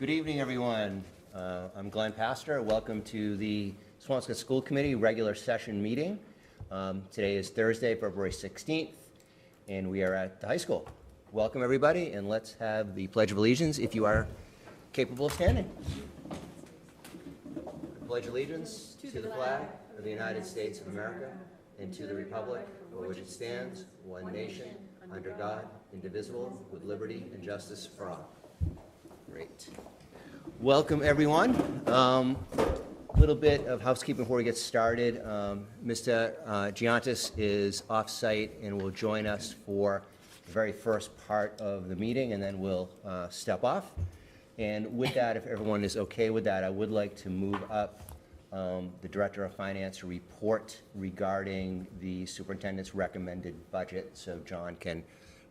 Good evening, everyone. I'm Glenn Pastor. Welcome to the Swampscott School Committee regular session meeting. Today is Thursday, February 16th, and we are at the high school. Welcome, everybody, and let's have the Pledge of Allegiance if you are capable of standing. Pledge allegiance to the flag of the United States of America and to the republic for which it stands, one nation, under God, indivisible, with liberty and justice for all. Great. Welcome, everyone. A little bit of housekeeping before we get started. Mr. Giantis is off-site and will join us for the very first part of the meeting, and then we'll step off. And with that, if everyone is okay with that, I would like to move up the Director of Finance report regarding the superintendent's recommended budget, so John can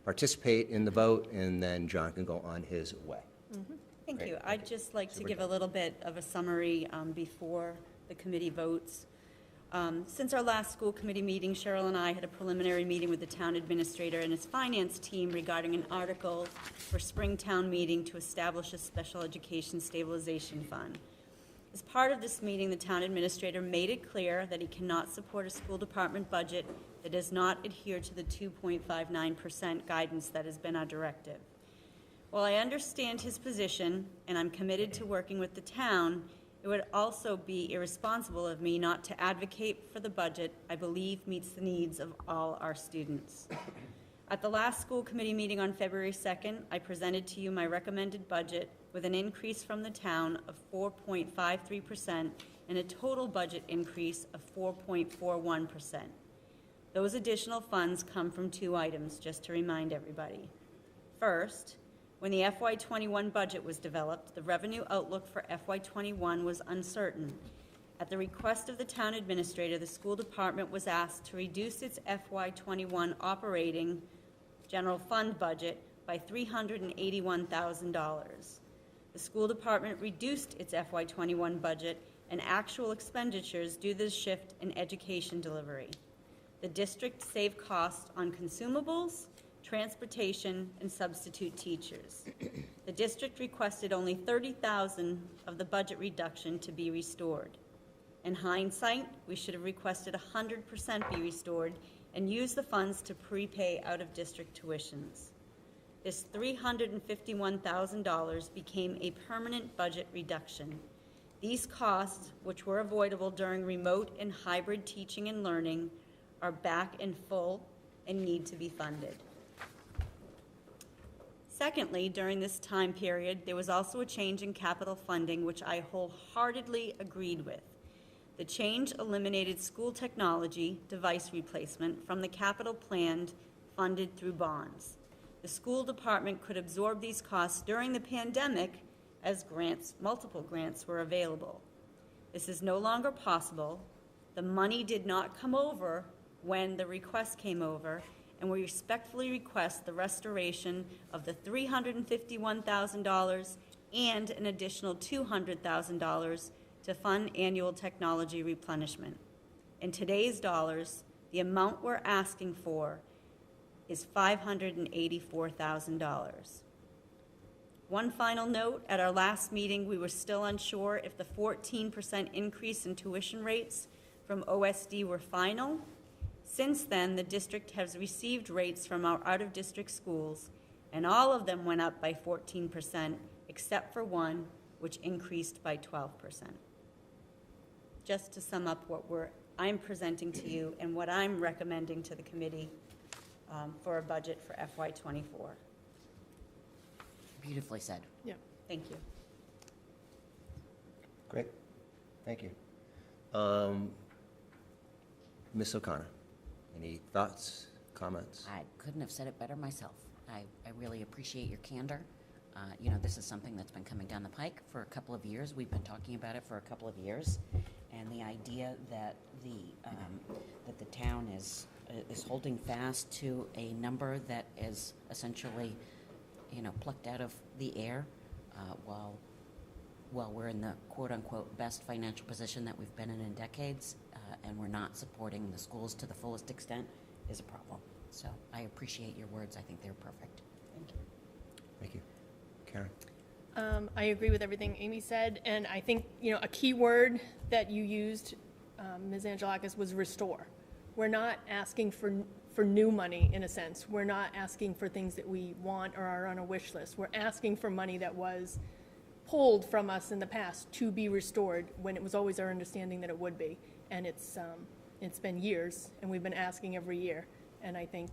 participate in the vote, and then John can go on his way. Mm-hmm. Thank you. I'd just like to give a little bit of a summary before the committee votes. Since our last school committee meeting, Cheryl and I had a preliminary meeting with the town administrator and his finance team regarding an article for spring town meeting to establish a special education stabilization fund. As part of this meeting, the town administrator made it clear that he cannot support a school department budget that does not adhere to the 2.59% guidance that has been our directive. While I understand his position, and I'm committed to working with the town, it would also be irresponsible of me not to advocate for the budget I believe meets the needs of all our students. At the last school committee meeting on February 2nd, I presented to you my recommended budget with an increase from the town of 4.53% and a total budget increase of 4.41%. Those additional funds come from two items, just to remind everybody. First, when the FY21 budget was developed, the revenue outlook for FY21 was uncertain. At the request of the town administrator, the school department was asked to reduce its FY21 operating general fund budget by $381,000. The school department reduced its FY21 budget and actual expenditures due to the shift in education delivery. The district saved costs on consumables, transportation, and substitute teachers. The district requested only $30,000 of the budget reduction to be restored. In hindsight, we should have requested 100% be restored and use the funds to prepay out-of-district tuitions. This $351,000 became a permanent budget reduction. These costs, which were avoidable during remote and hybrid teaching and learning, are back in full and need to be funded. Secondly, during this time period, there was also a change in capital funding, which I wholeheartedly agreed with. The change eliminated school technology device replacement from the capital plan funded through bonds. The school department could absorb these costs during the pandemic as multiple grants were available. This is no longer possible. The money did not come over when the request came over, and we respectfully request the restoration of the $351,000 and an additional $200,000 to fund annual technology replenishment. In today's dollars, the amount we're asking for is $584,000. One final note, at our last meeting, we were still unsure if the 14% increase in tuition rates from OSD were final. Since then, the district has received rates from our out-of-district schools, and all of them went up by 14%, except for one, which increased by 12%. Just to sum up what I'm presenting to you and what I'm recommending to the committee for a budget for FY24. Beautifully said. Yeah. Thank you. Great. Thank you. Ms. O'Connor. Any thoughts, comments? I couldn't have said it better myself. I really appreciate your candor. You know, this is something that's been coming down the pike for a couple of years. We've been talking about it for a couple of years, and the idea that the town is holding fast to a number that is essentially, you know, plucked out of the air, while we're in the quote-unquote best financial position that we've been in decades, and we're not supporting the schools to the fullest extent, is a problem. So I appreciate your words. I think they're perfect. Thank you. Thank you. Karen? I agree with everything Amy said, and I think, a key word that you used, Ms. Angelakis, was restore. We're not asking for new money, in a sense. We're not asking for things that we want or are on a wish list. We're asking for money that was pulled from us in the past to be restored, when it was always our understanding that it would be. And it's been years, and we've been asking every year. And I think,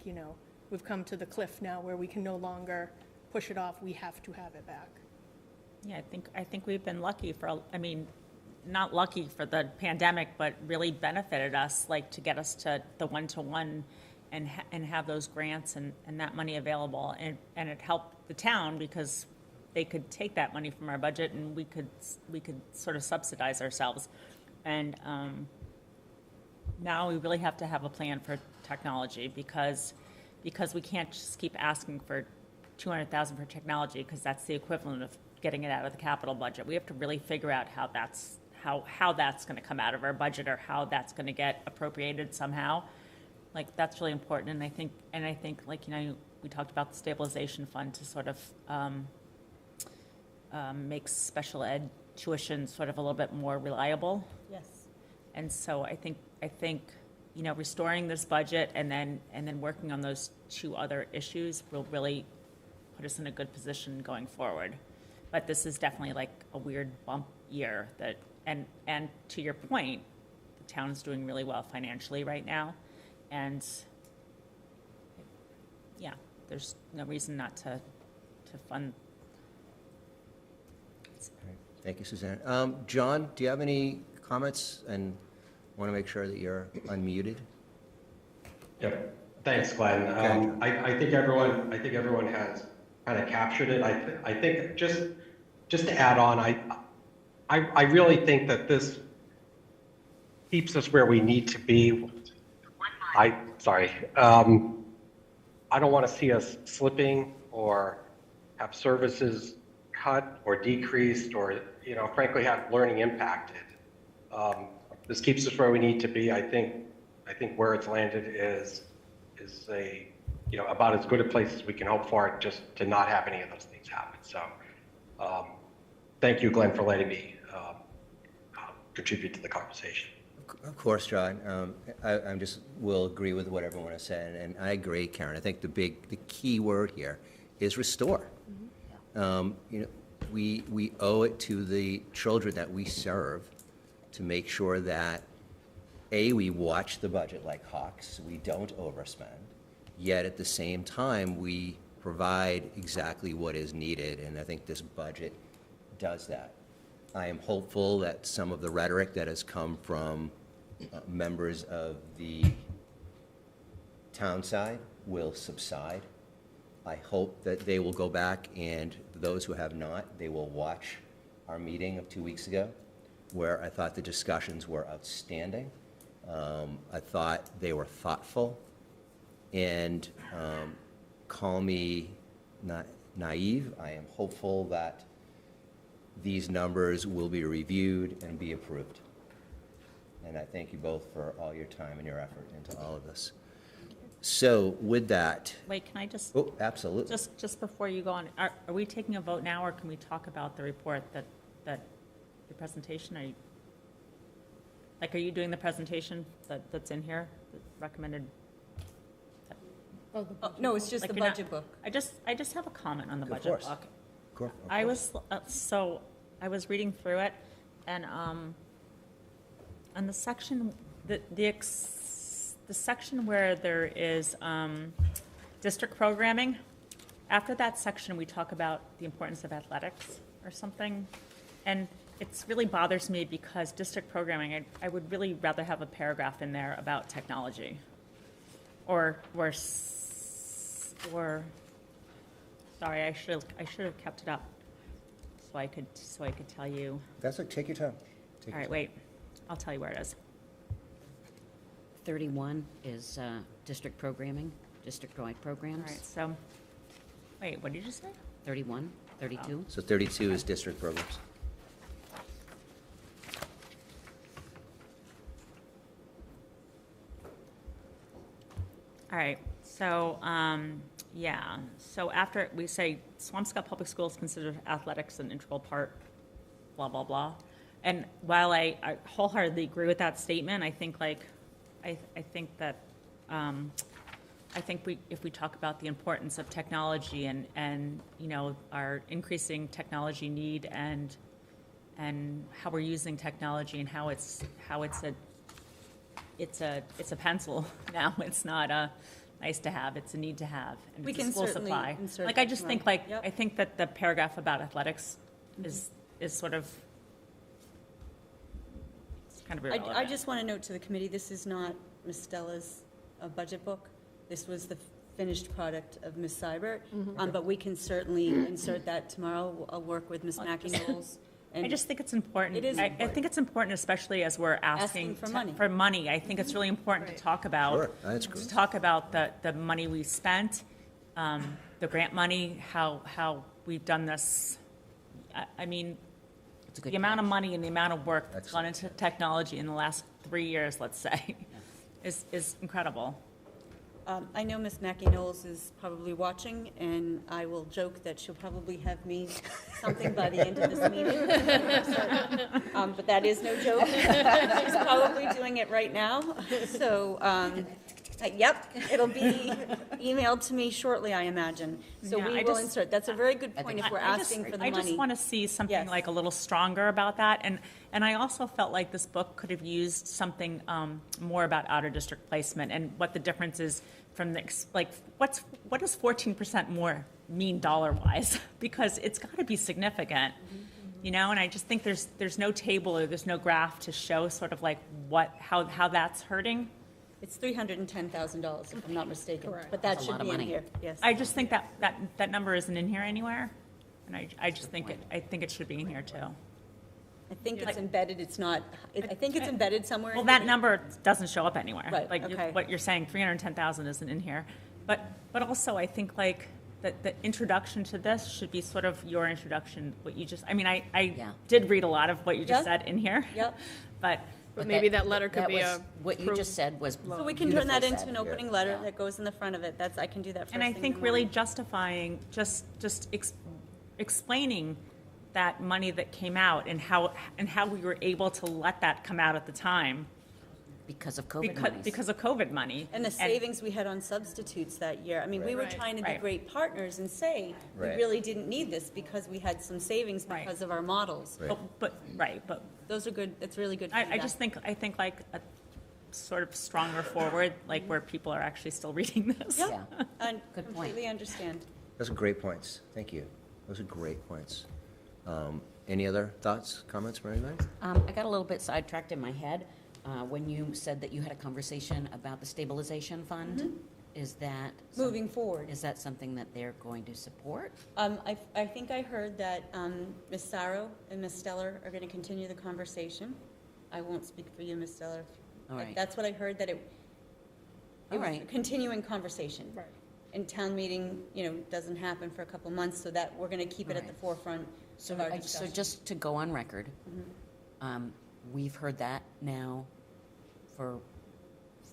we've come to the cliff now where we can no longer push it off. We have to have it back. Yeah, I think we've been lucky not lucky for the pandemic, but really benefited us, like to get us to the one-to-one and have those grants and that money available. And it helped the town because they could take that money from our budget and we could sort of subsidize ourselves. And now we really have to have a plan for technology because we can't just keep asking for $200,000 for technology, because that's the equivalent of getting it out of the capital budget. We have to really figure out how that's going to come out of our budget, or how that's going to get appropriated somehow. Like, that's really important. And I think like, we talked about the stabilization fund to sort of make special ed tuition sort of a little bit more reliable. Yes. And so I think restoring this budget and then working on those two other issues will really put us in a good position going forward. But this is definitely like a weird bump year and to your point, the town is doing really well financially right now. And yeah, there's no reason not to fund. Thank you, Suzanne. John, do you have any comments? And want to make sure that you're unmuted. Yep. Thanks, Glenn. I think everyone has kind of captured it. I think just to add on, I really think that this keeps us where we need to be. I don't want to see us slipping or have services cut or decreased, or frankly have learning impacted. This keeps us where we need to be. I think where it's landed is about as good a place as we can hope for it, just to not have any of those things happen. So thank you, Glenn, for letting me contribute to the conversation. Of course, John. I will agree with what everyone has said, and I agree, Karen. I think the key word here is restore. Mm-hmm. We owe it to the children that we serve to make sure that we watch the budget like hawks. We don't overspend, yet at the same time we provide exactly what is needed, and I think this budget does that. I am hopeful that some of the rhetoric that has come from members of the town side will subside. I hope that they will go back, and those who have not, they will watch our meeting of 2 weeks ago, where I thought the discussions were outstanding. I thought they were thoughtful, and call me naive. I am hopeful that these numbers will be reviewed and be approved. And I thank you both for all your time and your effort into all of this. So with that. Wait, can I just? Oh, absolutely. Just before you go on, are we taking a vote now, or can we talk about the report that your presentation? Are you doing the presentation that's in here, the recommended? No, it's just the budget book. I just have a comment on the budget course. book. Of I was I was reading through it, and on the section the section where there is district programming. After that section, we talk about the importance of athletics or something, and it really bothers me because district programming. I would really rather have a paragraph in there about technology, or sorry, I should have kept it up so I could tell you. That's like, take your time. All right, wait, I'll tell you where it is. 31 is district programming, district-wide programs. All right, so wait, what did you say? 31, 32. So 32 is district programs. All right, so Yeah, so after we say Swampscott Public Schools consider athletics an integral part, blah, blah, blah. And while I wholeheartedly agree with that statement, I think like, I think that, I think if we talk about the importance of technology and, you know, our increasing technology need and how we're using technology and how it's a pencil now, it's not a nice to have, it's a need to have. And We it's a can school certainly supply. insert Like, I that just tomorrow. think like, Yep. I think that the paragraph about athletics is sort of, it's kind of irrelevant. I just want to note to the committee, this is not Ms. Stella's budget book. This was the finished product of Ms. Seibert, but we can certainly insert that tomorrow. I'll work with Ms. McInnes. I just think it's important. It is I important. think it's important, especially as we're Asking for money. for money. I think it's really important to talk about. Sure, that's great. To talk about the money we spent, the grant money, how we've done this. I mean, It's a good the amount of catch. money and the amount of work that's gone Excellent. into technology in the last 3 years, let's say, is incredible. I know Ms. Mackie-Knowles is probably watching, and I will joke that she'll probably have me something by the end of this meeting. But that is no joke. She's probably doing it right now. So, yep, it'll be emailed to me shortly, I imagine. So Yeah, we I will just- insert. That's a very good I point think if we're I just- asking for the I money. just want to see something Yes. like a little stronger about that, and I also felt like this book could have used something more about outer district placement and what the difference is from the like what does 14% more mean dollar-wise? Because it's got to be significant, you know. And I just think there's no table or there's no graph to show sort of like how that's hurting. It's $310,000, if I'm not mistaken. Correct. But that That's a should lot of be in money. here, yes. I just think that number isn't in here anywhere, and I just think it should be in here too. I think it's embedded, it's not, I think it's embedded somewhere. Well, in that here. number doesn't show up anywhere. Right, Like okay. what you're saying, 310,000 isn't in here. But also, I think like that the introduction to this should be sort of your introduction, what you just, I mean, I Yeah. did read a lot of what you just Yeah. said in here. Yep. But maybe that letter could be was- a. What you just said was So we can turn that beautiful into an said. opening letter Yeah. that goes in the front of it. I can do that first And I thing in think the really morning. justifying, just explaining that money that came out and how we were able to let that come out at the time Because of COVID monies. because of COVID money. And the savings we had on substitutes that year. I mean, we were Right. trying to be Right. great partners and say, we Right. really didn't need this because we had some savings Right. because of our models. Right. But Those are good, that's really good I feedback. just think, like a sort of stronger forward, like where people are actually still reading this. Yeah, Yeah. I Good point. completely understand. Those are great points. Thank you. Those are great points. Any other thoughts, comments from anybody? I got a little bit sidetracked in my head when you said that you had a conversation about the stabilization fund. Is that Moving forward. Is that something that they're going to support? I think I heard that Ms. Saro and Ms. Steller are going to continue the conversation. I won't speak for you, Ms. Steller. All right. That's what I heard, that it All was a right. continuing conversation. Right. And town meeting, doesn't happen for a couple months, so that we're going to keep it at the Right. forefront So, of our so discussion. just to go on record, we've heard that now for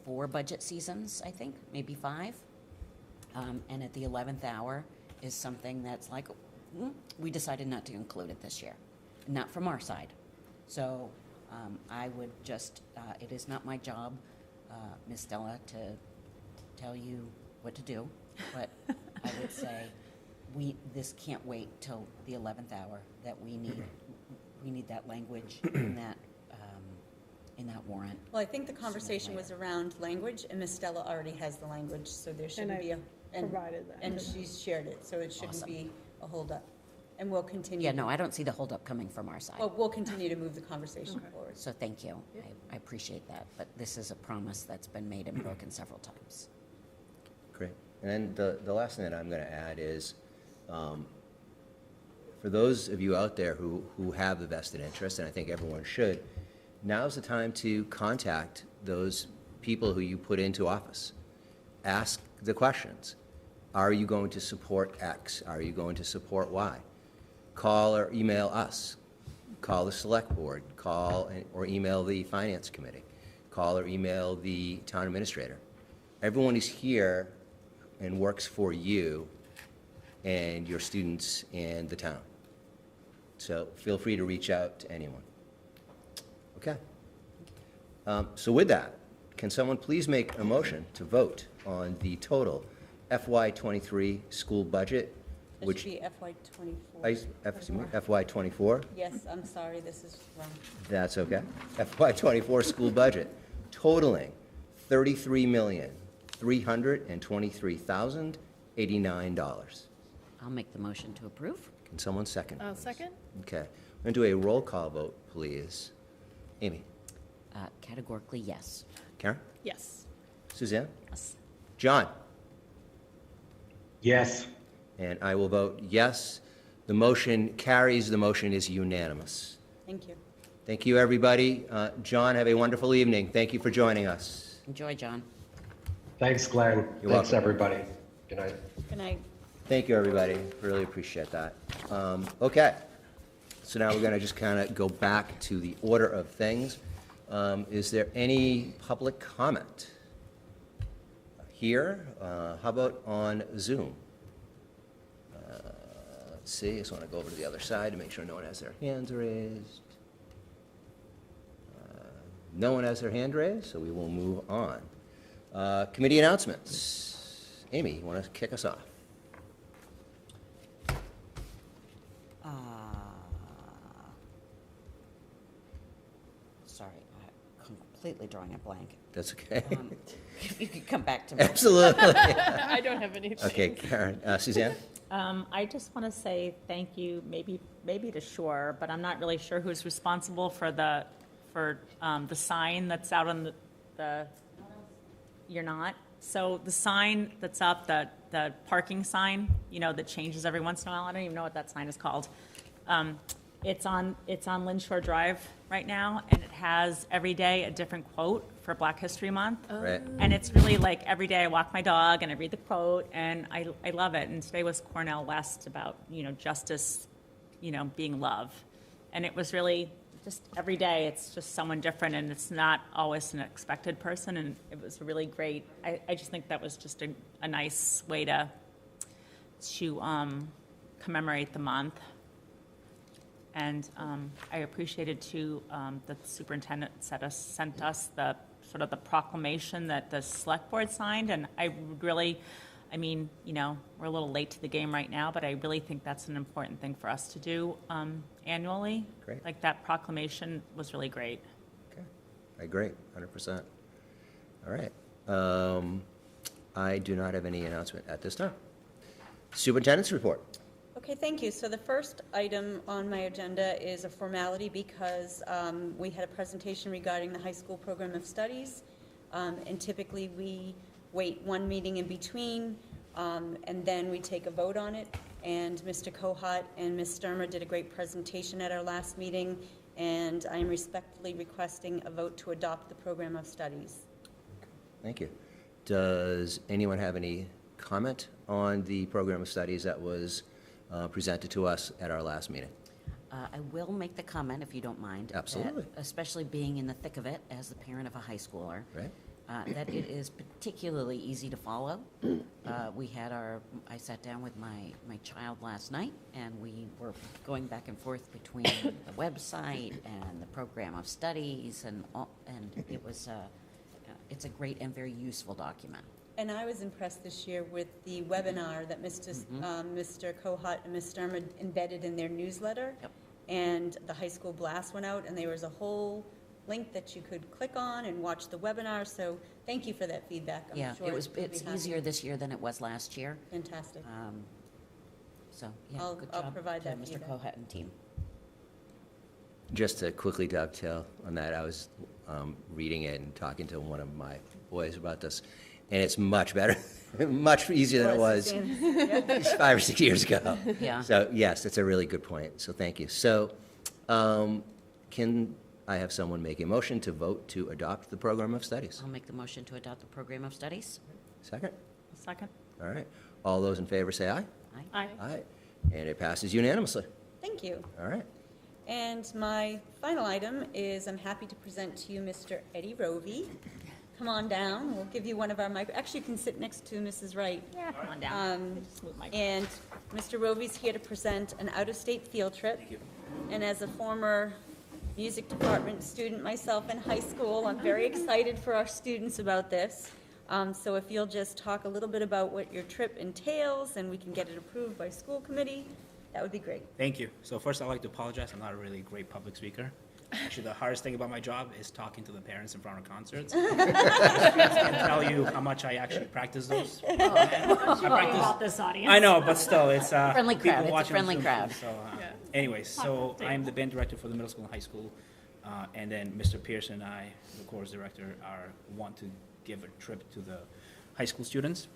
4 budget seasons, I think, maybe 5. And at the 11th hour is something that's like, we decided not to include it this year, not from our side. So I would just, it is not my job, Ms. Stella, to tell you what to do, but I would say this can't wait till the 11th hour, that we need that language in that warrant. Well, I think the conversation was around language, and Ms. Stella already has the language, so there shouldn't I be a. and- provided that And to them. she's shared it, so it shouldn't Awesome. be a holdup. And we'll continue. Yeah, no, I don't see the holdup coming from our side. Well, we'll continue to move the conversation forward. So thank you. I appreciate that, but this is a promise that's been made and broken several times. Great. And then the last thing that I'm going to add is, for those of you out there who have the vested interest, and I think everyone should, now's the time to contact those people who you put into office. Ask the questions. Are you going to support X? Are you going to support Y? Call or email us. Call the select board. Call or email the finance committee. Call or email the town administrator. Everyone is here and works for you and your students and the town. So feel free to reach out to anyone. Okay. So with that, can someone please make a motion to vote on the total FY23 school budget, That which should be FY24. FY24? Yes, I'm sorry, this is wrong. That's okay. FY24 school budget totaling $33,323,089. I'll make the motion to approve. Can someone second? I'll please? second. Okay. I'm going to do a roll call vote, please. Amy? Categorically, yes. Karen? Yes. Suzanne? Yes. John? Yes. And I will vote yes. The motion carries. The motion is unanimous. Thank you. Thank you, everybody. John, have a wonderful evening. Thank you for joining us. Enjoy, John. Thanks, Glenn. You're Thanks, welcome. everybody. Good night. Good night. Thank you, everybody. Really appreciate that. Okay. So now we're going to just kind of go back to the order of things. Is there any public comment? Here? How about on Zoom? Let's see. I just want to go over to the other side to make sure no one has their hands raised. No one has their hand raised, so we will move on. Committee announcements. Amy, you want to kick us off? Sorry, I'm completely drawing a blank. That's okay. If you could come back to me. Absolutely. I don't have anything. Okay, Karen. Suzanne? I just want to say thank you, maybe to S.U.R.E, but I'm not really sure who's responsible for the sign that's out on the. You're not. So the sign that's up, the parking sign, that changes every once in a while. I don't even know what that sign is called. It's on Lynn Shore Drive right now, and it has every day a different quote for Black History Month. Right. And it's really like every day I walk my dog and I read the quote, and I love it. And today was Cornell West about, justice, being love. And it was really just every day it's just someone different, and it's not always an expected person. And it was really great. I just think that was just a nice way to commemorate the month. And I appreciated, too, that the superintendent sent us the sort of the proclamation that the select board signed. And I really, we're a little late to the game right now, but I really think that's an important thing for us to do annually. Great. Like, that proclamation was really great. Okay. I agree, 100%. All right. I do not have any announcement at this time. Superintendent's report. Okay, thank you. So the first item on my agenda is a formality because we had a presentation regarding the high school program of studies. And typically we wait one meeting in between and then we take a vote on it. And Mr. Kohat and Ms. Sturmer did a great presentation at our last meeting, and I am respectfully requesting a vote to adopt the program of studies. Thank you. Does anyone have any comment on the program of studies that was presented to us at our last meeting? I will make the comment, if you don't mind. Absolutely. That, especially being in the thick of it as the parent of a high schooler. Right. That it is particularly easy to follow. I sat down with my child last night, and we were going back and forth between the website and the program of studies, and it was it's a great and very useful document. And I was impressed this year with the webinar that Mr. Kohat and Ms. Sturmer embedded in their newsletter. Yep. And the high school blast went out, and there was a whole link that you could click on and watch the webinar. So thank you for that feedback. I'm sure it's it'll be easier happy. this year than it was last year. Fantastic. So, yeah, I'll good job provide to that Mr. feedback. Kohat and team. Just to quickly dovetail on that, I was reading it and talking to one of my boys about this, and it's much better, much easier than it was 5 or 6 years ago. Yeah. So, yes, that's a really good point. So, thank you. So, can I have someone make a motion to vote to adopt the program of studies? I'll make the motion to adopt the program of studies. Second? Second. All right. All those in favor say aye. Aye. Aye. Aye. And it passes unanimously. Thank you. All right. And my final item is I'm happy to present to you Mr. Eddie Rovi. come on down. We'll give you one of our actually, you can sit next to Mrs. Wright. Yeah, come on down. Just move my- And Mr. Rovi's here to present an out-of-state field trip. And as a former music department student myself in high school, I'm very excited for our students about this. So if you'll just talk a little bit about what your trip entails, and we can get it approved by school committee, that would be great. Thank you. So first, I'd like to apologize. I'm not a really great public speaker. Actually, the hardest thing about my job is talking to the parents in front of concerts. I can tell you how much I actually practice those. I practice About this audience. I know, but still, it's Friendly people crowd. It's a watching on friendly Zoom, crowd. So, Yeah. anyway, so I'm the band director for the middle school and high school, and then Mr. Pearson and I, the chorus director, want to give a trip to the high school students.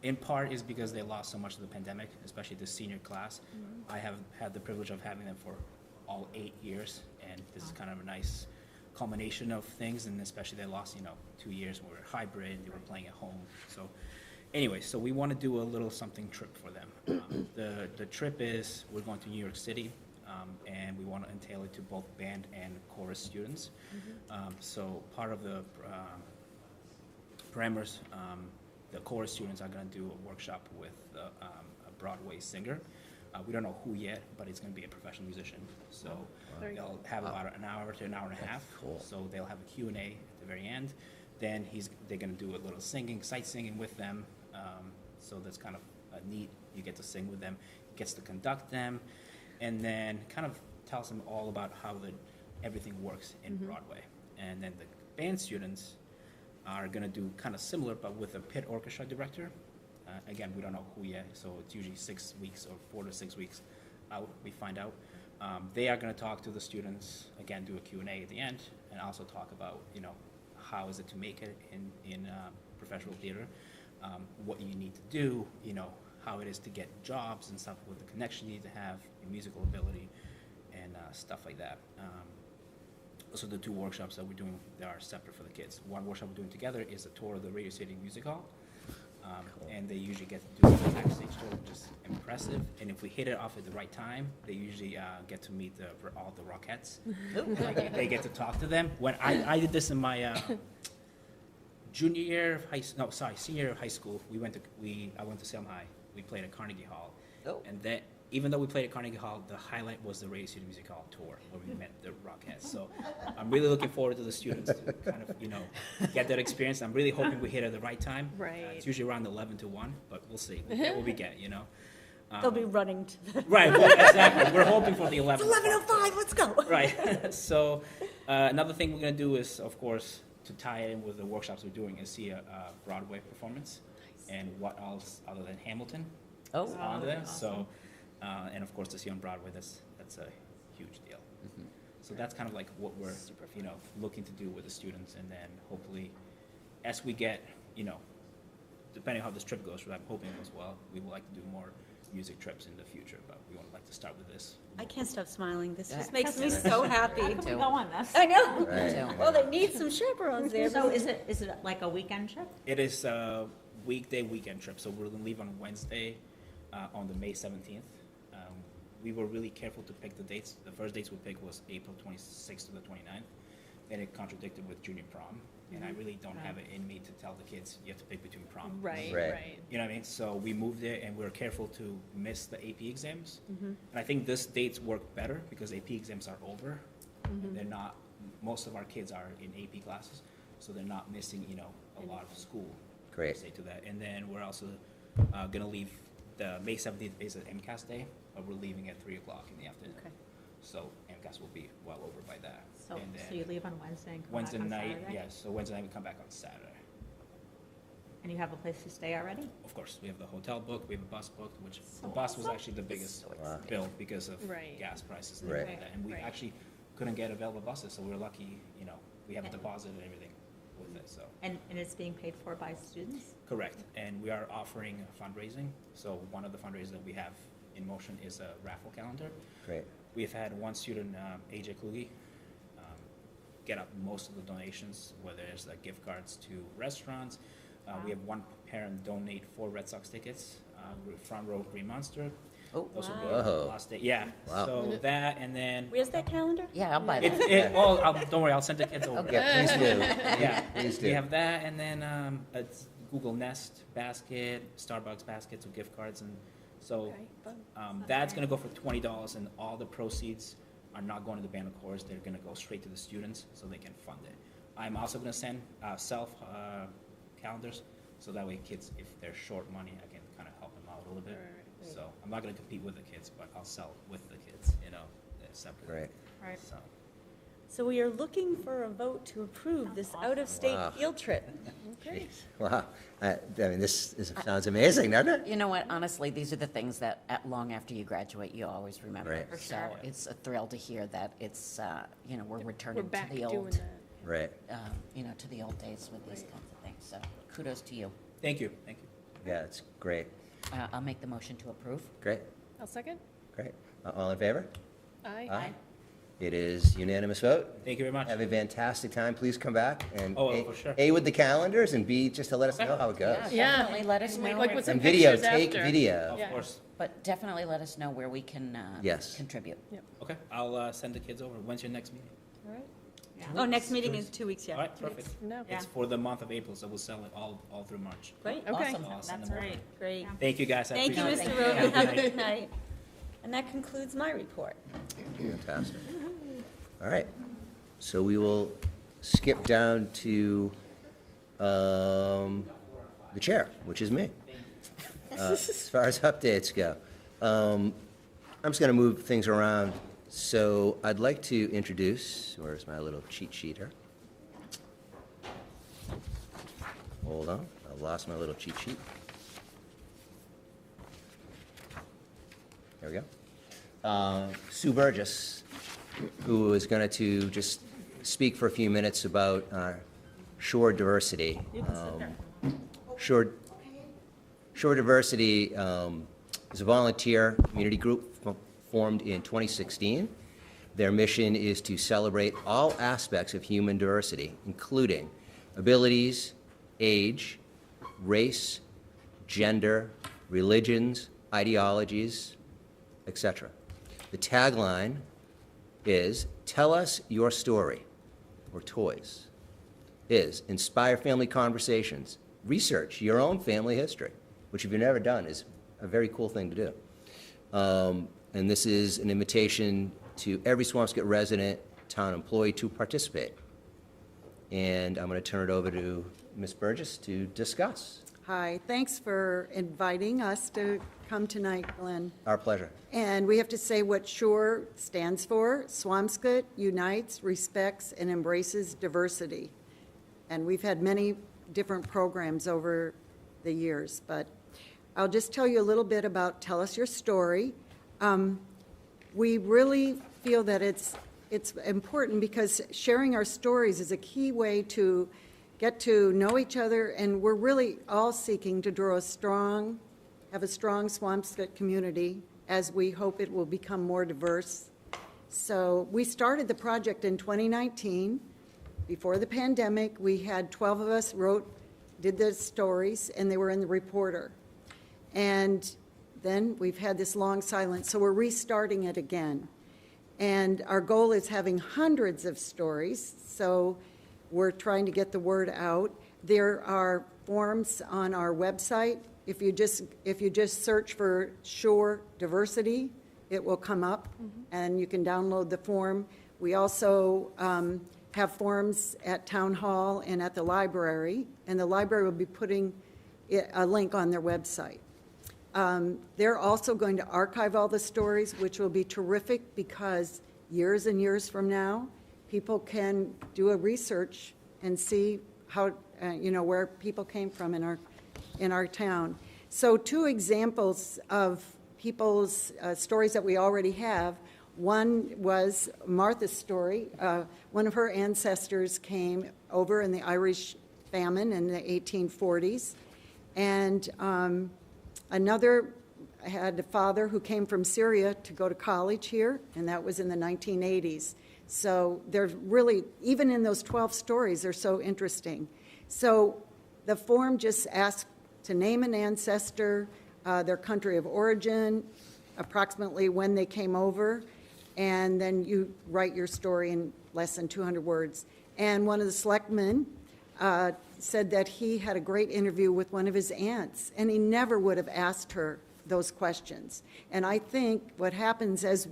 In part is because they lost so much of the pandemic, especially the senior class. I have had the privilege of having them for all 8 years, and this is kind of a nice culmination of things, and especially they lost, 2 years where we were hybrid, they were playing at home. So anyway, so we want to do a little something trip for them. The trip is, we're going to New York City, and we want to entail it to both band and chorus students. So part of the parameters, the chorus students are going to do a workshop with a Broadway singer. We don't know who yet, but it's going to be a professional musician. So Very they'll have about an hour to an hour and a half. Cool. So they'll have a Q&A at the very end. Then they're going to do a little singing, sight singing with them. So that's kind of neat. You get to sing with them, gets to conduct them, and then kind of tells them all about how everything works in Broadway. And then the band students are going to do kind of similar, but with a pit orchestra director. Again, we don't know who yet, so it's usually 6 weeks or 4 to 6 weeks out, we find out. They are going to talk to the students, again, do a Q&A at the end, and also talk about, how is it to make it in professional theater, what you need to do, how it is to get jobs and stuff with the connection you need to have, your musical ability, and stuff like that. Also, the 2 workshops that we're doing, they are separate for the kids. One workshop we're doing together is a tour of the Radio City Music Hall. And they usually get to do the backstage tour, which is impressive. And if we hit it off at the right time, they usually get to meet all the Rockettes. Like, they get to talk to them. When I did this in my senior year of high school, I went to Salem High. We played at Carnegie Hall. Oh. And then, even though we played at Carnegie Hall, the highlight was the Radio City Music Hall tour, where we met the Rockettes. So I'm really looking forward to the students to kind of, get that experience. I'm really hoping we hit it at the right time. Right. It's usually around 11 to 1, but we'll see. We'll get what we get, They'll be running to the, Right, well, exactly. We're hoping for the 11. 11:05, let's go. Right. So another thing we're going to do is, of course, to tie it in with the workshops we're doing, is see a Broadway performance. And what else other than Hamilton is on there. So, and of course, to see on Broadway, that's a huge deal. So that's kind of like what we're, looking to do with the students. And then hopefully, as we get, depending on how this trip goes, which I'm hoping goes well, we would like to do more music trips in the future, but we would like to start with this. I can't stop smiling. This just makes me so happy. How can we go on this? I know. Right. Well, they need some chaperones there. So is it like a weekend trip? It is a weekend trip, so we're going to leave on Wednesday on the May 17th. We were really careful to pick the dates. The first dates we picked was April 26th to the 29th. Then it contradicted with junior prom, and I really don't have it in me to tell the kids you have to pick between prom. Right, Right. right. You know what I mean? So we moved it, and we were careful to miss the AP exams. And I think this dates work better because AP exams are over. And they're not. Most of our kids are in AP classes, so they're not missing, a lot of school. Great. Say to that, and then we're also going to leave. The May 17th is an MCAS day, but we're leaving at 3 o'clock in the afternoon. Okay. So MCAS will be well over by that. So, And then so you leave on Wednesday and come Wednesday back on night, Saturday? yes. So Wednesday night we come back on Saturday. And you have a place to stay already? Of course, we have the hotel booked, we have a bus booked, which the So bus was awesome. actually the biggest Wow. bill because of Right. gas prices and Right. things like that. And we Right. actually couldn't get available buses, so we were lucky, we have a deposit and everything with it, so. And it's being paid for by students? Correct, and we are offering fundraising. So one of the fundraisers that we have in motion is a raffle calendar. Great. We've had one student, AJ Kluge, get up most of the donations, whether it's gift cards to restaurants. We have one parent donate 4 Red Sox tickets, front row Green Monster. Oh, Those will be Whoa. the last day. Yeah. Wow. So that, and then Where's that calendar? yeah, I'll buy it's that. well, don't worry, I'll send the kids over. Yeah, please do. Yeah, Please we do. have that, and then it's Google Nest basket, Starbucks baskets with gift cards, and so Okay, fun. that's gonna go for $20, and all the proceeds are not going to the band of course. They're gonna go straight to the students so they can fund it. I'm also gonna send self calendars, so that way kids, if they're short money, I can kind of help them out a little bit. Right. So I'm not gonna compete with the kids, but I'll sell with the kids, separately. Great. Right. So. So we are looking for a vote to approve this out-of-state Wow. field trip. Jeez. Wow. I mean, sounds amazing, doesn't it? You know what, honestly, these are the things that long after you graduate, you always remember. Right. For So sure. it's a thrill to hear that it's, we're We're returning back to the doing old, that. Right. to the old days with these kinds of things. So kudos to you. Thank you, thank you. Yeah, it's great. I'll make the motion to approve. Great. I'll second. Great. All in favor? Aye. It is unanimous vote. Thank you very much. Have a fantastic time. Please come back and Oh, for sure. A, with the calendars, and B, just to let us know how it goes. Yeah. Definitely let us know. Like with some And video, pictures take after. video. Of Yeah. course. But definitely let us know where we can Yes. contribute. Okay, I'll send the kids over. When's your next meeting? All right. Oh, next meeting is 2 weeks, yeah. All right, perfect. No. Yeah. It's for the month of April, so we'll sell it all through March. Great. Okay. Awesome. I'll send That's them over. great. Great. Yeah. Thank you, guys. I Thank you, appreciate Mr. it. Rovi. Have a Have good a night. good night. And that concludes my report. Fantastic. All right. So we will skip down to the chair, which is me. As far as updates go. I'm just going to move things around. So I'd like to introduce, where's my little cheat sheet here? Hold on, I've lost my little cheat sheet. There we go. Sue Burgess, who is going to just speak for a few minutes about SURE diversity. SURE Diversity is a volunteer community group formed in 2016. Their mission is to celebrate all aspects of human diversity, including abilities, age, race, gender, religions, ideologies, etc. The tagline is, "Tell us your story," or TOYS, is inspire family conversations, research your own family history, which if you've never done is a very cool thing to do. And this is an invitation to every Swampscott resident, town employee to participate. And I'm going to turn it over to Ms. Burgess to discuss. Hi, thanks for inviting us to come tonight, Glenn. Our pleasure. And we have to say what SURE stands for. Swampscott unites, respects, and embraces diversity. And we've had many different programs over the years, but I'll just tell you a little bit about Tell Us Your Story. We really feel that it's important because sharing our stories is a key way to get to know each other, and we're really all seeking to have a strong Swampscott community as we hope it will become more diverse. So we started the project in 2019. Before the pandemic, we had 12 of us did the stories, and they were in the Reporter. And then we've had this long silence, so we're restarting it again. And our goal is having hundreds of stories, so we're trying to get the word out. There are forms on our website. If you just search for SURE Diversity, it will come up, and you can download the form. We also have forms at Town Hall and at the library, and the library will be putting a link on their website. They're also going to archive all the stories, which will be terrific because years and years from now, people can do a research and see how, where people came from in our town. So 2 examples of people's stories that we already have. One was Martha's story. One of her ancestors came over in the Irish famine in the 1840s. And another had a father who came from Syria to go to college here, and that was in the 1980s. So they're really, even in those 12 stories, they're so interesting. So the form just asks to name an ancestor, their country of origin, approximately when they came over, and then you write your story in less than 200 words. And one of the selectmen said that he had a great interview with one of his aunts, and he never would have asked her those questions. And I think what happens as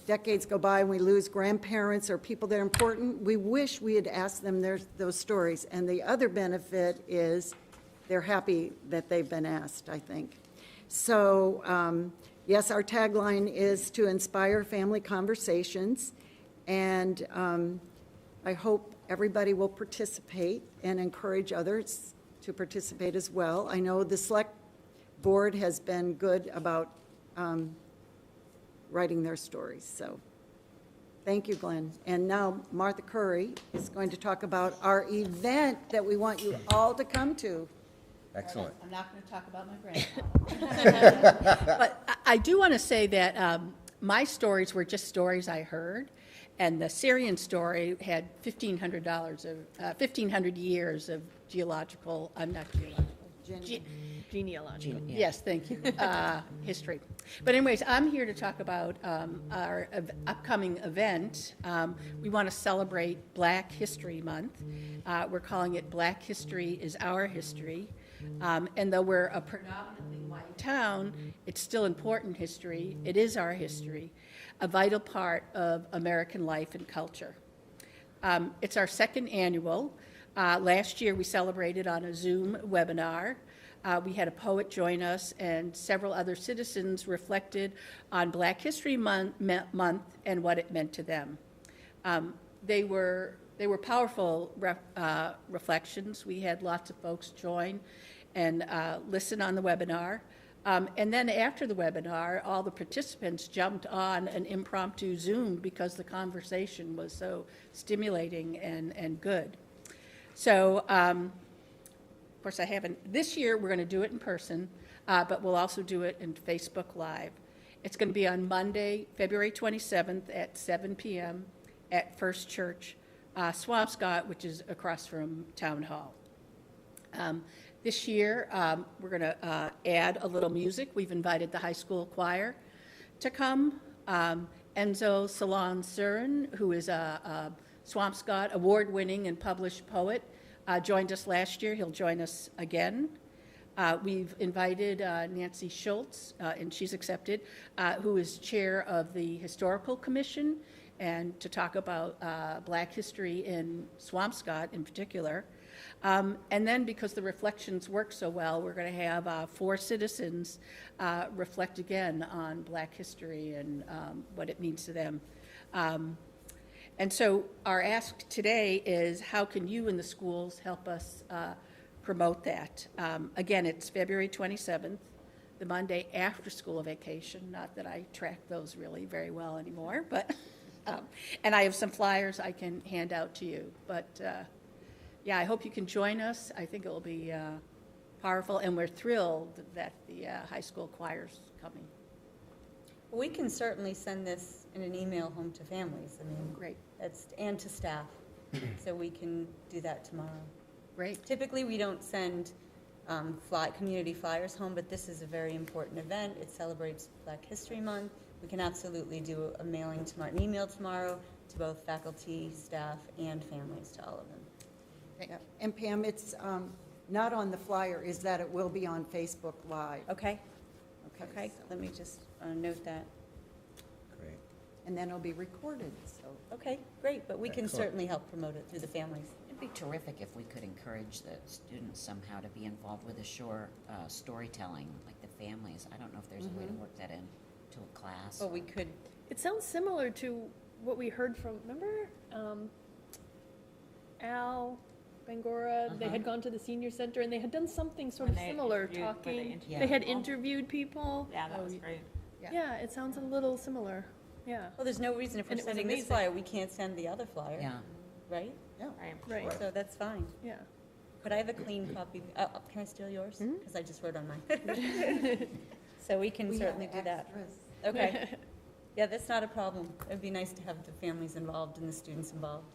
decades go by and we lose grandparents or people that are important, we wish we had asked them those stories. And the other benefit is they're happy that they've been asked, I think. So, yes, our tagline is to inspire family conversations, and I hope everybody will participate and encourage others to participate as well. I know the select board has been good about writing their stories, so thank you, Glenn. And now Martha Curry is going to talk about our event that we want you all to come to. Excellent. I'm not going to talk about my grandfather. But I do want to say that my stories were just stories I heard, and the Syrian story had $1,500 years of geological, not geological, Genealogical. yes, thank you, history. But anyways, I'm here to talk about our upcoming event. We want to celebrate Black History Month. We're calling it Black History is Our History. And though we're a predominantly white town, it's still important history. It is our history, a vital part of American life and culture. It's our second annual. Last year we celebrated on a Zoom webinar. We had a poet join us, and several other citizens reflected on Black History Month and what it meant to them. They were powerful reflections. We had lots of folks join and listen on the webinar. And then after the webinar, all the participants jumped on an impromptu Zoom because the conversation was so stimulating and good. So, of course, this year we're going to do it in person, but we'll also do it in Facebook Live. It's going to be on Monday, February 27th at 7 p.m. at First Church, Swampscott, which is across from Town Hall. This year, we're going to add a little music. We've invited the high school choir to come. Enzo Salon-Surin, who is a Swampscott award-winning and published poet, joined us last year. He'll join us again. We've invited Nancy Schultz, and she's accepted, who is chair of the Historical Commission, and to talk about Black history in Swampscott in particular. And then because the reflections work so well, we're going to have 4 citizens reflect again on Black history and what it means to them. And so our ask today is, how can you in the schools help us promote that? Again, it's February 27th, the Monday after school vacation. Not that I track those really very well anymore, but and I have some flyers I can hand out to you. But yeah, I hope you can join us. I think it will be powerful, and we're thrilled that the high school choir's coming. We can certainly send this in an email home to families. I mean, Great. And to staff, so we can do that tomorrow. Great. Typically, we don't send community flyers home, but this is a very important event. It celebrates Black History Month. We can absolutely do a mailing tomorrow, an email tomorrow to both faculty, staff, and families, to all of them. Yeah. And Pam, it's not on the flyer, is that it will be on Facebook Live. Okay. Okay. So let me just note that. Great. And then it'll be recorded, so. Okay, great, but we can Excellent. certainly help promote it through the families. It'd be terrific if we could encourage the students somehow to be involved with the S.U.R.E. Storytelling, like the families. I don't know if there's a way to work that in to a class. Well, we could, It sounds similar to what we heard from, remember, Al Bangora? They had gone to the senior center and they had done something sort of When they similar, interviewed- where they talking. interviewed They had people. interviewed people. Yeah, that was great. Yeah, it sounds a little similar. Yeah, well, there's no reason if we're And it was sending this amazing. flyer, we can't send the other flyer, Yeah. right? Right. right, So that's fine. yeah. Could I have a clean copy? Can I steal yours? Because I just wrote on mine. So we can We certainly have do that. extras. Okay. Yeah, that's not a problem. It'd be nice to have the families involved and the students involved.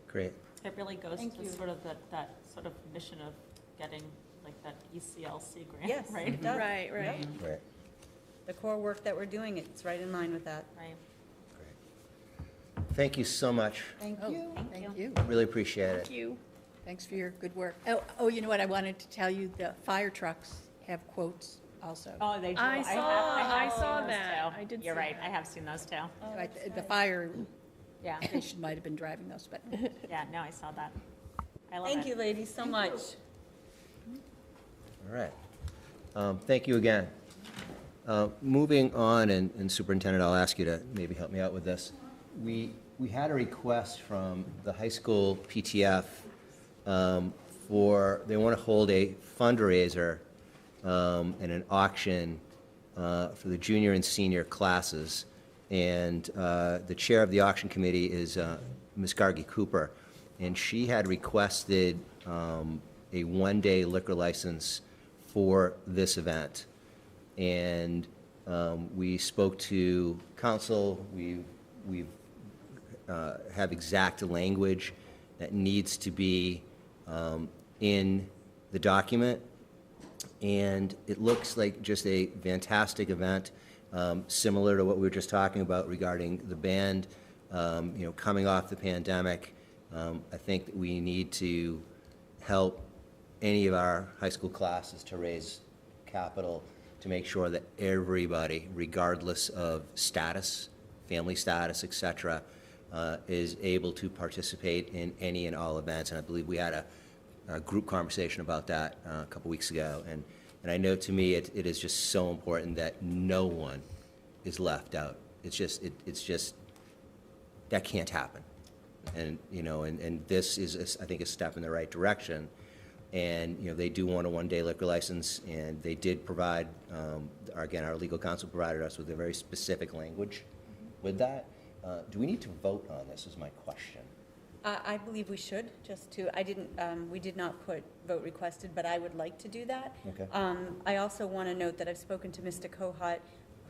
Great. It really goes Thank to you. sort of that sort of mission of getting like that ECLC grant, Yes, right? it does. Right, right. Great. the core work that we're doing, it's right in line with that. Right. Thank you so much. Thank you. Thank you. Really appreciate it. Thank you. Thanks for your good work. Oh, you know what, I wanted to tell you, the fire trucks have quotes also. Oh, they do. I have saw seen those that. too. I did You're see right, that. I have seen those too. The fire Yeah, station might have been driving those, but yeah, no, I saw that. I love it. Thank you, ladies, so much. All right. Thank you again. Moving on, and Superintendent, I'll ask you to maybe help me out with this. We had a request from the high school PTF they want to hold a fundraiser and an auction for the junior and senior classes. And the chair of the auction committee is Ms. Gargi Cooper. And she had requested a one-day liquor license for this event. And we spoke to council. We have exact language that needs to be in the document. And it looks like just a fantastic event, similar to what we were just talking about regarding the band, coming off the pandemic. I think that we need to help any of our high school classes to raise capital to make sure that everybody, regardless of status, family status, et cetera, is able to participate in any and all events. And I believe we had a group conversation about that a couple weeks ago. And I know, to me, it is just so important that no one is left out. It's just that can't happen. And, and this is, I think, a step in the right direction. And, they do want a one-day liquor license, and they did provide, our legal counsel provided us with a very specific language with that. Do we need to vote on this, is my question. I believe we should, we did not put vote requested, but I would like to do that. Okay. I also want to note that I've spoken to Mr. Kohut,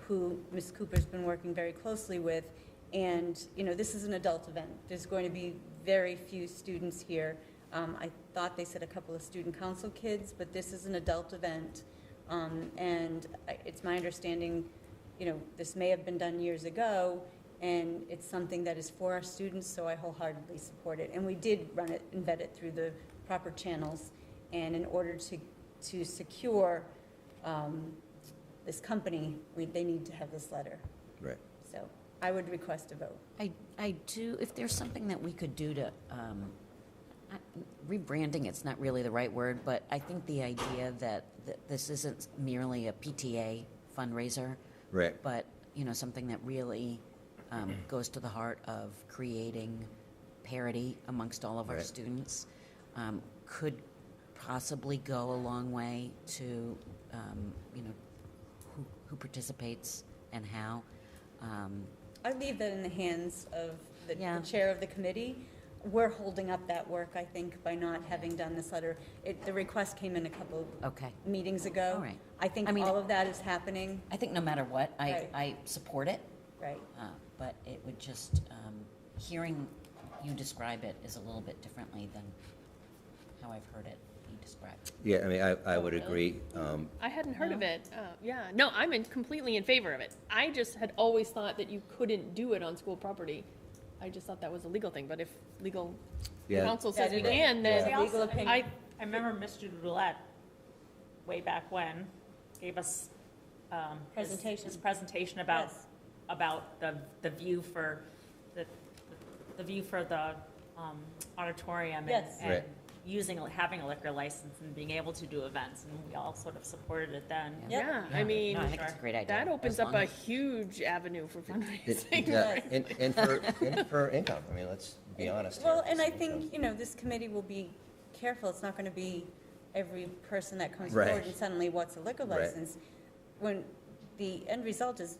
who Ms. Cooper's been working very closely with, and, this is an adult event. There's going to be very few students here. I thought they said a couple of student council kids, but this is an adult event. And it's my understanding, this may have been done years ago, and it's something that is for our students, so I wholeheartedly support it. And we did run it and vet it through the proper channels, and in order to secure this company, they need to have this letter. Right. So I would request a vote. I do, if there's something that we could do to, rebranding, it's not really the right word, but I think the idea that this isn't merely a PTA fundraiser, Right. but, something that really goes to the heart of creating parity amongst all of our Right. students, could possibly go a long way to, who participates and how. I leave that in the hands of the Yeah. chair of the committee. We're holding up that work, I think, by not having done this letter. The request came in a couple Okay. meetings ago. All right. I think I mean, all of that is happening. I think no matter what, Right. I support it, Right. but it would just, hearing you describe it is a little bit differently than how I've heard it be described. Yeah, I mean, I would agree. I hadn't heard of it. Yeah, no, I'm completely in favor of it. I just had always thought that you couldn't do it on school property. I just thought that was a legal thing, but if legal Yeah. counsel says we Yeah, can, then Yeah. Legal opinion. I, I remember Mr. Roulette, way back when, gave us Presentation. his presentation about Yes. the view for the view for the auditorium and, Yes. and Right. having a liquor license and being able to do events, and we all sort of supported it then. Yep. yeah, I mean, No, I think it's a great idea. that opens as up long a as- huge avenue for It- fundraising. yeah, and for income, I mean, let's be honest here. Well, and I think, this committee will be careful. It's not going to be every person that comes Right. forward and suddenly what's a liquor Right. license. When the end result is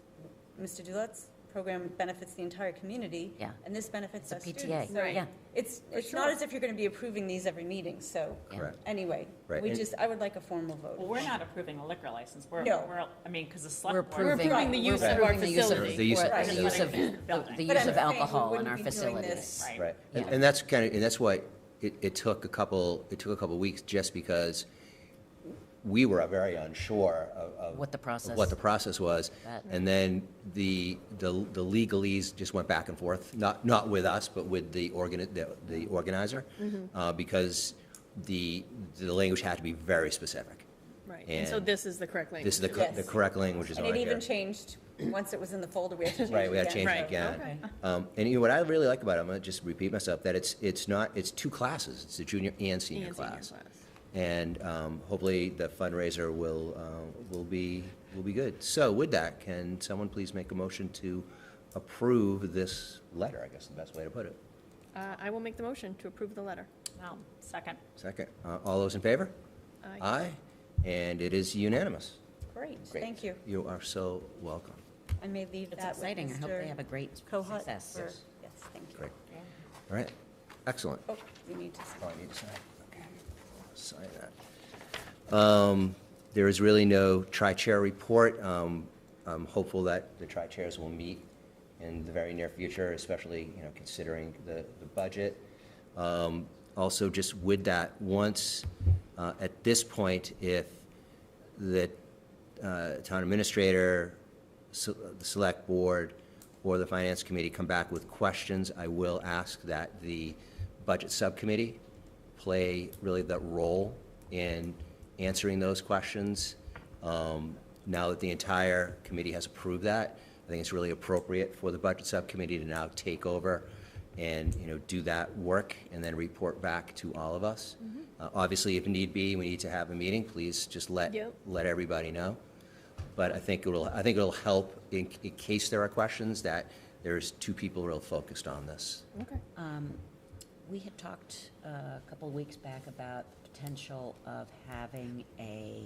Mr. Doulette's program benefits the entire community. Yeah. And this benefits It's a our PTA. students. Right. Yeah. It's not as if you're going to be approving these every meeting, so. Correct. Anyway, Right. And- I would like a formal vote. Well, we're not approving a liquor license. No. Because the We're select board. approving. approving the use we're of our approving the use facility. The use of- or Right. the use of, Building. the But use I'm of saying we alcohol in wouldn't our be doing facilities. this. Right. Right, Yeah. and that's why it took a couple weeks, just because we were very unsure of What the process- of what the process was. That- And then the legalese just went back and forth, not with us, but with the organizer, because the language had to be very specific. Right, and so And this is the correct language. This is the correct language is on And here. it even changed, once it was in the folder, we had to change it Right, we had to again. change it Right, again. okay. And you know, what I really like about it, I'm gonna just repeat myself, that it's two classes. It's a junior and senior And senior class. class. And hopefully the fundraiser will be good. So with that, can someone please make a motion to approve this letter, I guess is the best way to put it. I will make the motion to approve the letter. No, second. Second, all those in favor? Aye. Aye, and it is unanimous. Great, Great. thank you. You are so welcome. I may leave It's that with exciting. I hope they have a great Kohut success. for- Yes, thank you. Great. All right, excellent. Oh, you need to. Oh, I need to sign. Okay. Sign that. There is really no tri-chair report. I'm hopeful that the tri-chairs will meet in the very near future, especially, you know, considering the budget. Also, just with that, once, at this point, if the town administrator, the select board, or the finance committee come back with questions, I will ask that the budget subcommittee play really that role in answering those questions. Now that the entire committee has approved that, I think it's really appropriate for the budget subcommittee to now take over and, you know, do that work and then report back to all of us. Obviously, if need be, we need to have a meeting, please just let everybody know. But I think it'll help in case there are questions that there's two people real focused on this. Okay. We had talked a couple of weeks back about the potential of having a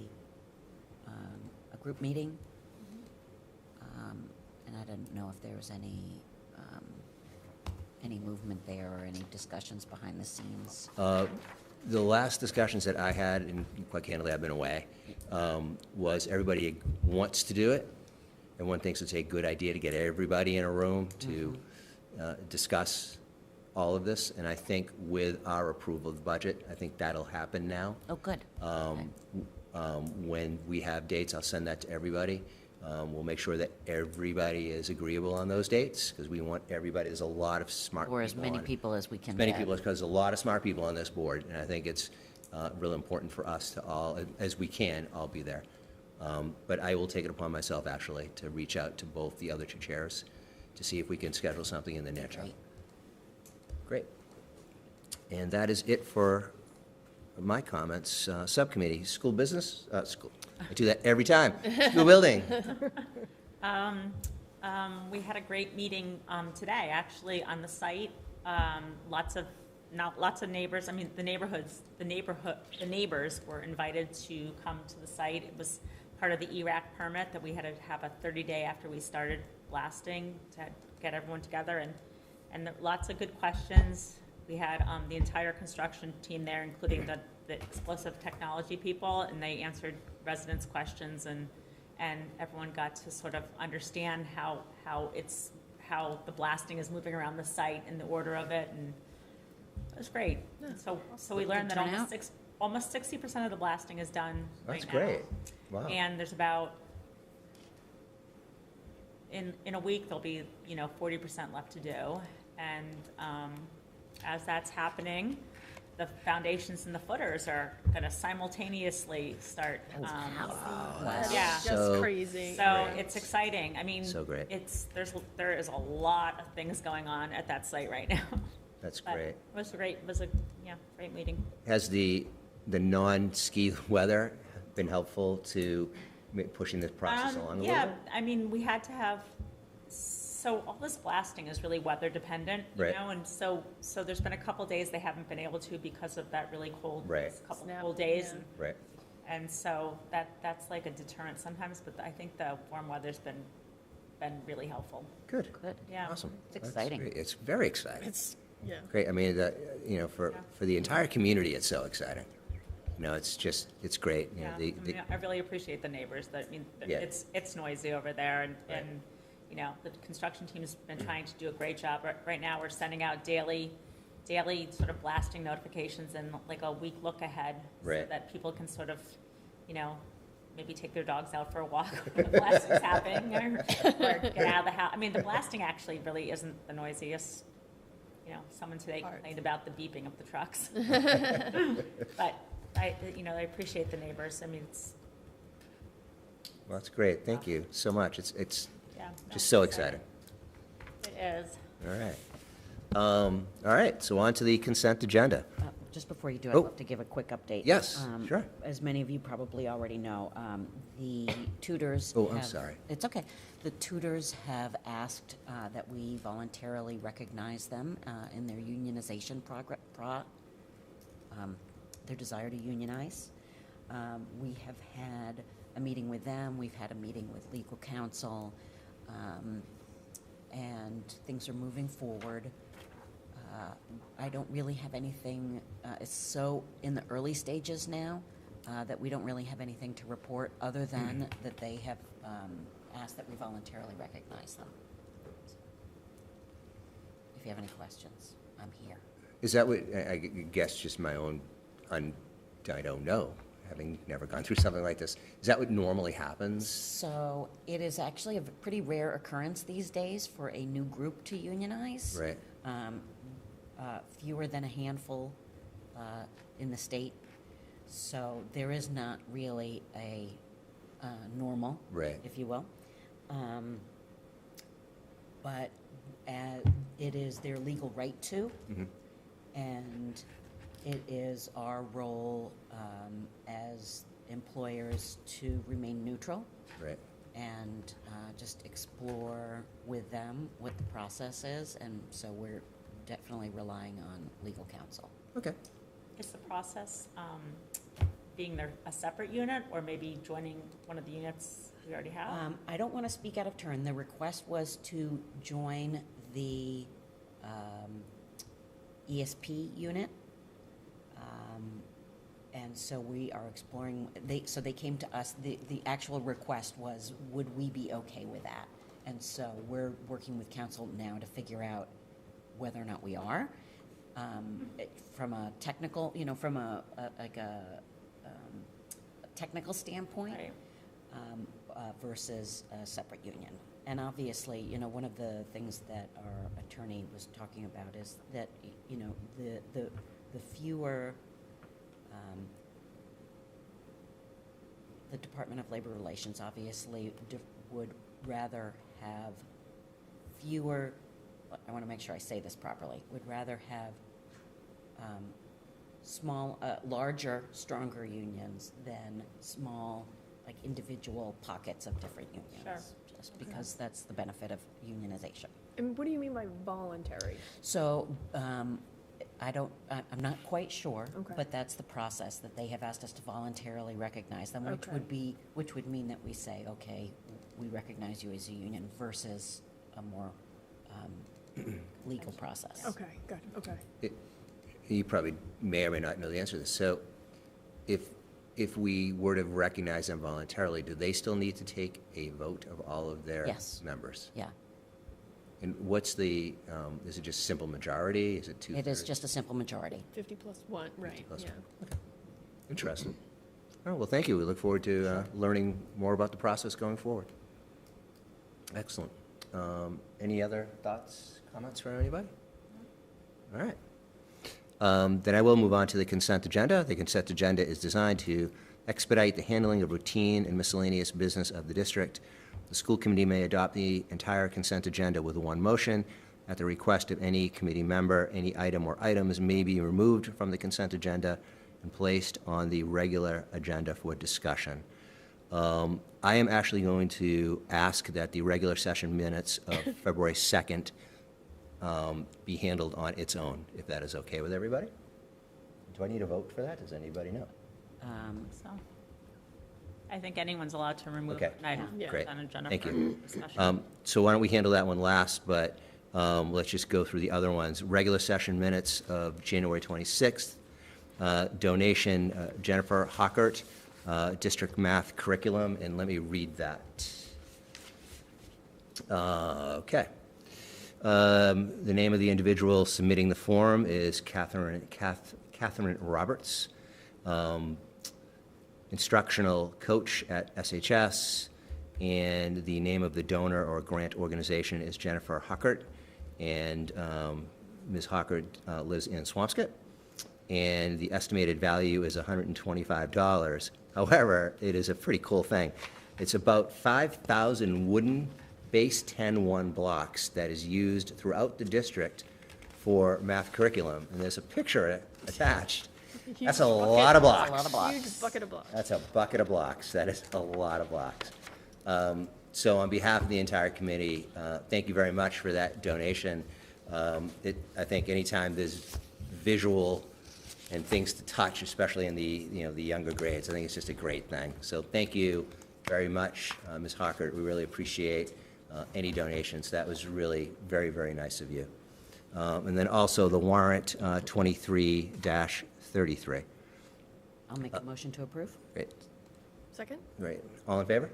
group meeting. And I didn't know if there was any movement there or any discussions behind the scenes. The last discussions that I had, and quite candidly, I've been away, was everybody wants to do it. Everyone thinks it's a good idea to get everybody in a room to discuss all of this. And I think with our approval of the budget, I think that'll happen now. Oh, good. When we have dates, I'll send that to everybody. We'll make sure that everybody is agreeable on those dates, because we want everybody, there's a lot of smart people Or as many on it. people as we can As many get. people, because there's a lot of smart people on this board, and I think it's really important for us to all, as we can, all be there. But I will take it upon myself, actually, to reach out to both the other two chairs to see if we can schedule something in the near term. Great. Great. And that is it for my comments. Subcommittee, school business, I do that every time. School building. We had a great meeting today, actually, on the site. Lots of neighbors. I mean, the neighbors were invited to come to the site. It was part of the ERAC permit that we had to have a 30-day after we started blasting to get everyone together, and lots of good questions. We had the entire construction team there, including the explosive technology people, and they answered residents' questions, and everyone got to sort of understand how the blasting is moving around the site and the order of it, and it was great. So we learned that almost 60% of the blasting is done right That's now. great. Wow. And there's about, in a week, there'll be, 40% left to do. And as that's happening, the foundations and the footers are gonna simultaneously start. Yeah. Just So- crazy. So it's exciting. I mean, So great. there is a lot of things going on at that site right now. That's But great. It was great. It was a great meeting. Has the non-ski weather been helpful to pushing this process along a little Yeah, bit? I mean, we had to have, so all this blasting is really weather dependent, you Right. know, and so there's been a couple days they haven't been able to because of that really cold, Right. couple Snap, cold days. yeah. Right. And so that's like a deterrent sometimes, but I think the warm weather's been really helpful. Good. Good. Yeah. Awesome. It's That's exciting. great. It's very exciting. Yeah. Great. I mean, for the entire community, it's so exciting. It's just, it's great. Yeah, I really appreciate the neighbors. Yeah. It's noisy over there, and the construction team's been trying to do a great job. Right now, we're sending out daily sort of blasting notifications and like a week look ahead, so Right. that people can sort of maybe take their dogs out for a walk when the blasting's happening, or get out of the house. I mean, the blasting actually really isn't the noisiest. Someone today complained about the beeping of the trucks. But I appreciate the neighbors. I mean, it's. Well, that's great. Thank you so much. It's Yeah, just so exciting. It is. All right. All right, so on to the consent agenda. Just before you do, I'd Oh. love to give a quick update. Yes, sure. As many of you probably already know, the tutors. Oh, I'm have- sorry. It's okay. The tutors have asked that we voluntarily recognize them in their unionization their desire to unionize. We have had a meeting with them. We've had a meeting with legal counsel, and things are moving forward. I don't really have anything, it's so in the early stages now that we don't really have anything to report other than that they have asked that we voluntarily recognize them. If you have any questions, I'm here. Is that what, I guess just my own, I don't know, having never gone through something like this. Is that what normally happens? So it is actually a pretty rare occurrence these days for a new group to unionize. Right. Fewer than a handful in the state. So there is not really a normal, Right. if you will. But it is their legal right to, and it is our role as employers to remain neutral. Right. And just explore with them what the process is, and so we're definitely relying on legal counsel. Okay. Is the process being a separate unit, or maybe joining one of the units we already have? I don't want to speak out of turn. The request was to join the ESP unit. And so we are exploring, so they came to us, the actual request was, would we be okay with that? And so we're working with counsel now to figure out whether or not we are. From a technical, from a technical standpoint, Right. Versus a separate union. And obviously, one of the things that our attorney was talking about is that, the fewer the Department of Labor Relations obviously would rather have fewer, I want to make sure I say this properly, would rather have larger, stronger unions than small, like individual pockets of different unions. Sure. Just because that's the benefit of unionization. And what do you mean by voluntary? So, I'm not quite sure, Okay. but that's the process, that they have asked us to voluntarily recognize them, which Okay. would mean that we say, okay, we recognize you as a union versus a more legal process. Okay, got it, okay. You probably may or may not know the answer to this. So if we were to recognize them voluntarily, do they still need to take a vote of all of their Yes. members? Yeah, And what's the, is it just simple majority? Is it two-thirds? it is just a simple majority. 50 plus 1, right, plus yeah. one. Interesting. All right, well, thank you. We look forward to learning more about the process going forward. Excellent. Any other thoughts, comments from anybody? All right. Then I will move on to the consent agenda. The consent agenda is designed to expedite the handling of routine and miscellaneous business of the district. The school committee may adopt the entire consent agenda with one motion. At the request of any committee member, any item or items may be removed from the consent agenda and placed on the regular agenda for discussion. I am actually going to ask that the regular session minutes of February 2nd be handled on its own, if that is okay with everybody. Do I need a vote for that? Does anybody know? So, I think anyone's allowed to remove Okay. an item Yeah. Great. on agenda Thank for you. discussion. So why don't we handle that one last, but let's just go through the other ones. Regular session minutes of January 26th. Donation, Jennifer Hockert, District Math Curriculum, and let me read that. Okay. The name of the individual submitting the form is Catherine Roberts. instructional coach at SHS, and the name of the donor or grant organization is Jennifer Huckert, and Ms. Huckert lives in Swampscott, and the estimated value is $125. However, it is a pretty cool thing. It's about 5,000 wooden base 10-1 blocks that is used throughout the district for math curriculum, and there's a picture attached. That's a lot of blocks. A lot of blocks. Huge bucket of blocks. That's a bucket of blocks. That is a lot of blocks. So on behalf of the entire committee, thank you very much for that donation. I think anytime there's visual and things to touch, especially in the younger grades, I think it's just a great thing. So thank you very much, Ms. Hockert. We really appreciate any donations. That was really very, very nice of you. And then also the warrant 23-33. I'll make a motion to approve. Great. Second? Right. All in favor?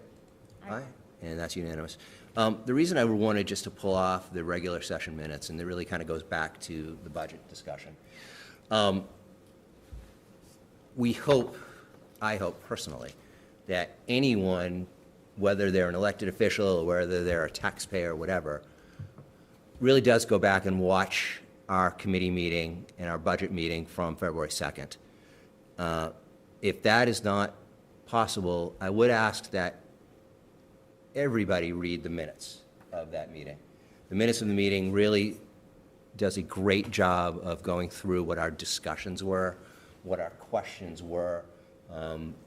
Aye. And that's unanimous. The reason I wanted just to pull off the regular session minutes, and it really kind of goes back to the budget discussion. I hope personally, that anyone, whether they're an elected official or whether they're a taxpayer or whatever, really does go back and watch our committee meeting and our budget meeting from February 2nd. If that is not possible, I would ask that everybody read the minutes of that meeting. The minutes of the meeting really does a great job of going through what our discussions were, what our questions were,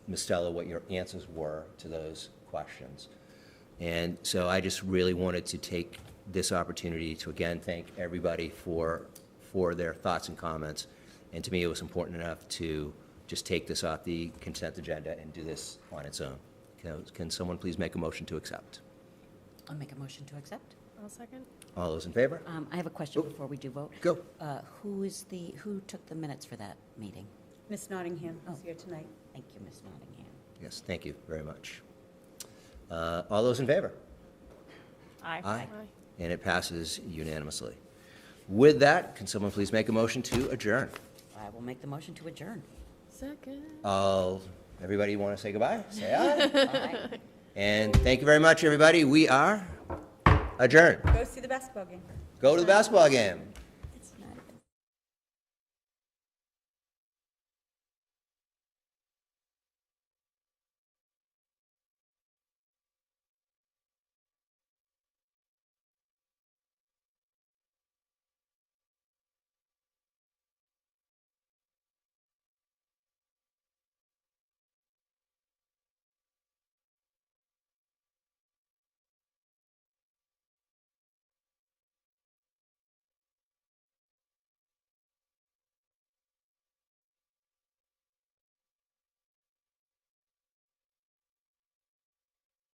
Ms. Stella, what your answers were to those questions. And so I just really wanted to take this opportunity to again thank everybody for their thoughts and comments. And to me, it was important enough to just take this off the consent agenda and do this on its own. Can someone please make a motion to accept? I'll make a motion to accept. I'll second. All those in favor? I have a question before we do vote. Go. Who took the minutes for that meeting? Ms. Nottingham is here tonight. Thank you, Ms. Nottingham. Yes, thank you very much. All those in favor? Aye. Aye. And it passes unanimously. With that, can someone please make a motion to adjourn? I will make the motion to adjourn. Second. Everybody want to say goodbye? Say aye. Aye. And thank you very much, everybody. We are adjourned. Go see the basketball game. Go to the basketball game.